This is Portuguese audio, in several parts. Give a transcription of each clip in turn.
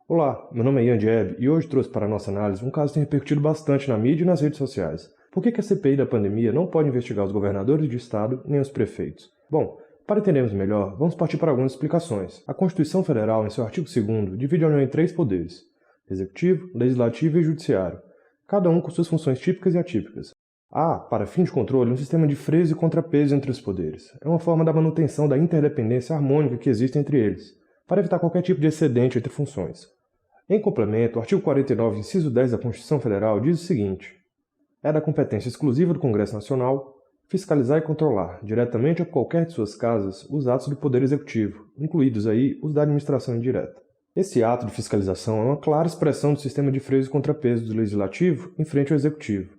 Olá, meu nome é Ian Dieb e hoje trouxe para a nossa análise um caso que tem repercutido bastante na mídia e nas redes sociais. Por que a CPI da pandemia não pode investigar os governadores de estado nem os prefeitos? Bom, para entendermos melhor, vamos partir para algumas explicações. A Constituição Federal, em seu artigo 2º, divide a União em 3 poderes: Executivo, Legislativo e Judiciário, cada um com suas funções típicas e atípicas. Há, para fim de controle, um sistema de freios e contrapesos entre os poderes. É uma forma da manutenção da interdependência harmônica que existe entre eles, para evitar qualquer tipo de excedente entre funções. Em complemento, o artigo 49, inciso 10 da Constituição Federal diz o seguinte: é da competência exclusiva do Congresso Nacional fiscalizar e controlar, diretamente ou por qualquer de suas casas, os atos do Poder Executivo, incluídos aí os da administração indireta. Esse ato de fiscalização é uma clara expressão do sistema de freios e contrapesos do Legislativo em frente ao Executivo.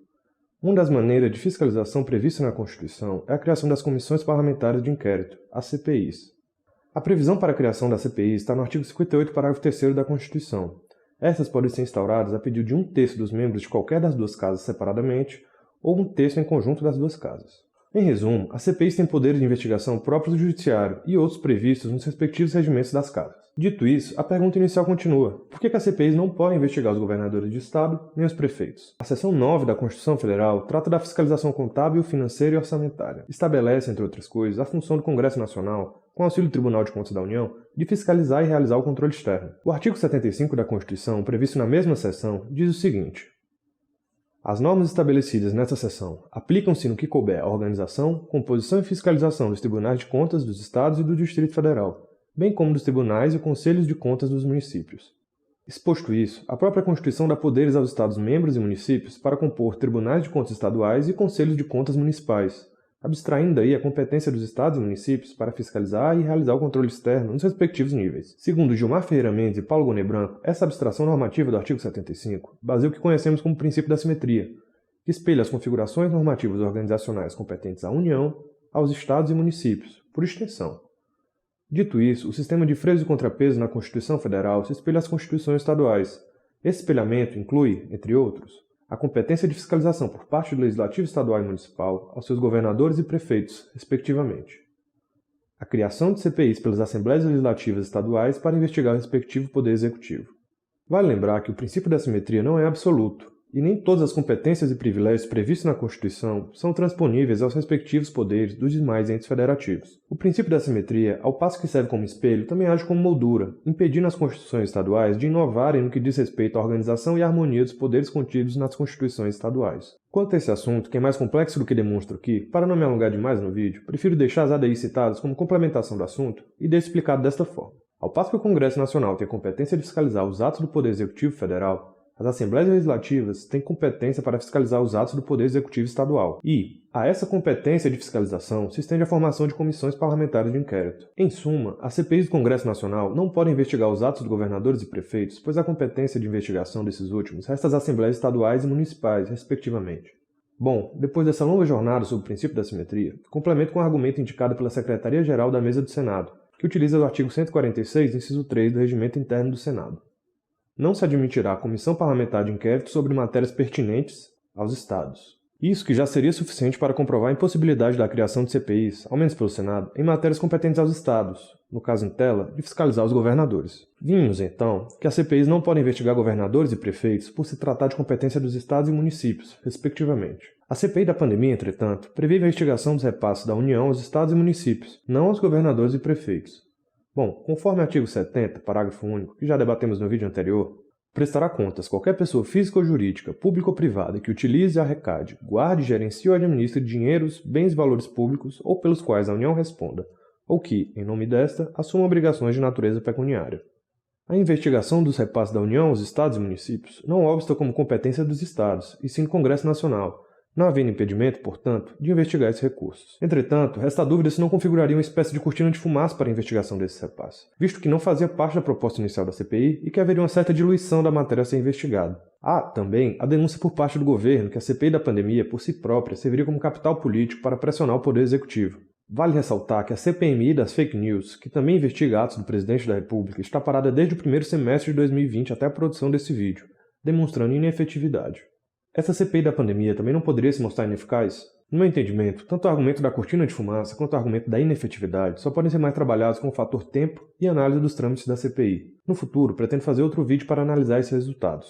Uma das maneiras de fiscalização prevista na Constituição é a criação das Comissões Parlamentares de Inquérito, as CPIs. A previsão para a criação da CPI está no artigo 58, parágrafo 3º da Constituição. Estas podem ser instauradas a pedido de 1/3 dos membros de qualquer das duas casas separadamente ou 1/3 em conjunto das duas casas. Em resumo, as CPIs têm poderes de investigação próprios do Judiciário e outros previstos nos respectivos regimentos das casas. Dito isso, a pergunta inicial continua: por que as CPIs não podem investigar os governadores de Estado nem os prefeitos? A seção 9 da Constituição Federal trata da fiscalização contábil, financeira e orçamentária. Estabelece, entre outras coisas, a função do Congresso Nacional, com auxílio do Tribunal de Contas da União, de fiscalizar e realizar o controle externo. O artigo 75 da Constituição, previsto na mesma seção, diz o seguinte: as normas estabelecidas nesta seção aplicam-se no que couber à organização, composição e fiscalização dos Tribunais de Contas dos Estados e do Distrito Federal, bem como dos tribunais e conselhos de contas dos municípios. Exposto isso, a própria Constituição dá poderes aos Estados-membros e municípios para compor tribunais de contas estaduais e conselhos de contas municipais, abstraindo daí a competência dos estados e municípios para fiscalizar e realizar o controle externo nos respectivos níveis. Segundo Gilmar Ferreira Mendes e Paulo Gonet Branco, essa abstração normativa do artigo 75 baseia o que conhecemos como princípio da simetria, que espelha as configurações normativas organizacionais competentes à União, aos estados e municípios, por extensão. Dito isso, o sistema de freios e contrapesos na Constituição Federal se espelha às constituições estaduais. Esse espelhamento inclui, entre outros, a competência de fiscalização por parte do Legislativo Estadual e Municipal aos seus governadores e prefeitos, respectivamente. A criação de CPIs pelas Assembleias Legislativas Estaduais para investigar o respectivo Poder Executivo. Vale lembrar que o princípio da simetria não é absoluto, e nem todas as competências e privilégios previstos na Constituição são transponíveis aos respectivos poderes dos demais entes federativos. O princípio da simetria, ao passo que serve como espelho, também age como moldura, impedindo as constituições estaduais de inovarem no que diz respeito à organização e harmonia dos poderes contidos nas constituições estaduais. Quanto a esse assunto, que é mais complexo do que demonstro aqui, para não me alongar demais no vídeo, prefiro deixar as ADIs citadas como complementação do assunto e deixo explicado desta forma. Ao passo que o Congresso Nacional tem a competência de fiscalizar os atos do Poder Executivo Federal, as Assembleias Legislativas têm competência para fiscalizar os atos do Poder Executivo Estadual. E, a essa competência de fiscalização se estende a formação de comissões parlamentares de inquérito. Em suma, as CPIs do Congresso Nacional não podem investigar os atos dos governadores e prefeitos, pois a competência de investigação desses últimos resta às Assembleias Estaduais e Municipais, respectivamente. Bom, depois dessa longa jornada sobre o princípio da simetria, complemento com o argumento indicado pela Secretaria-Geral da Mesa do Senado, que utiliza o artigo 146, inciso 3 do Regimento Interno do Senado. Não se admitirá a comissão parlamentar de inquérito sobre matérias pertinentes aos Estados. Isso que já seria suficiente para comprovar a impossibilidade da criação de CPIs, ao menos pelo Senado, em matérias competentes aos Estados, no caso em tela, de fiscalizar os governadores. Vimos, então, que as CPIs não podem investigar governadores e prefeitos por se tratar de competência dos Estados e municípios, respectivamente. A CPI da pandemia, entretanto, prevê a investigação dos repasses da União aos Estados e municípios, não aos governadores e prefeitos. Bom, conforme o artigo 70, parágrafo único, que já debatemos no vídeo anterior, prestará contas qualquer pessoa física ou jurídica, pública ou privada, que utilize, arrecade, guarde, gerencie ou administre dinheiros, bens e valores públicos ou pelos quais a União responda, ou que, em nome desta, assuma obrigações de natureza pecuniária. A investigação dos repasses da União aos Estados e municípios não obsta como competência dos Estados, e sim do Congresso Nacional, não havendo impedimento, portanto, de investigar esses recursos. Entretanto, resta a dúvida se não configuraria uma espécie de cortina de fumaça para a investigação desses repasses, visto que não fazia parte da proposta inicial da CPI e que haveria uma certa diluição da matéria a ser investigada. Há, também, a denúncia por parte do governo que a CPI da pandemia, por si própria, serviria como capital político para pressionar o Poder Executivo. Vale ressaltar que a CPMI das Fake News, que também investiga atos do Presidente da República, está parada desde o primeiro semestre de 2020 até a produção desse vídeo, demonstrando inefetividade. Essa CPI da pandemia também não poderia se mostrar ineficaz? No meu entendimento, tanto o argumento da cortina de fumaça quanto o argumento da inefetividade só podem ser mais trabalhados com o fator tempo e análise dos trâmites da CPI. No futuro, pretendo fazer outro vídeo para analisar esses resultados.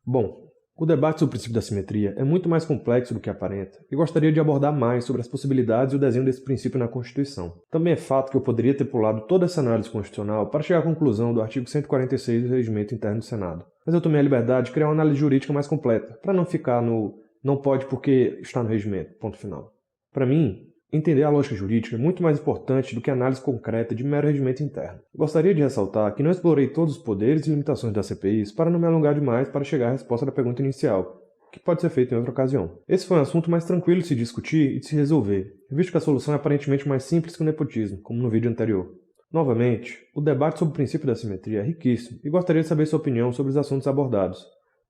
Bom, o debate sobre o princípio da simetria é muito mais complexo do que aparenta e gostaria de abordar mais sobre as possibilidades e o desenho desse princípio na Constituição. Também é fato que eu poderia ter pulado toda essa análise constitucional para chegar à conclusão do artigo 146 do Regimento Interno do Senado. Mas eu tomei a liberdade de criar uma análise jurídica mais completa, para não ficar no não pode porque está no regimento, ponto final. Para mim, entender a lógica jurídica é muito mais importante do que a análise concreta de mero regimento interno. Gostaria de ressaltar que não explorei todos os poderes e limitações das CPIs para não me alongar demais para chegar à resposta da pergunta inicial, que pode ser feita em outra ocasião. Esse foi um assunto mais tranquilo de se discutir e de se resolver, visto que a solução é aparentemente mais simples que o nepotismo, como no vídeo anterior. Novamente, o debate sobre o princípio da simetria é riquíssimo e gostaria de saber sua opinião sobre os assuntos abordados.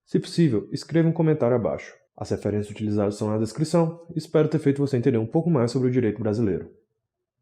Se possível, escreva um comentário abaixo. As referências utilizadas estão na descrição e espero ter feito você entender um pouco mais sobre o direito brasileiro.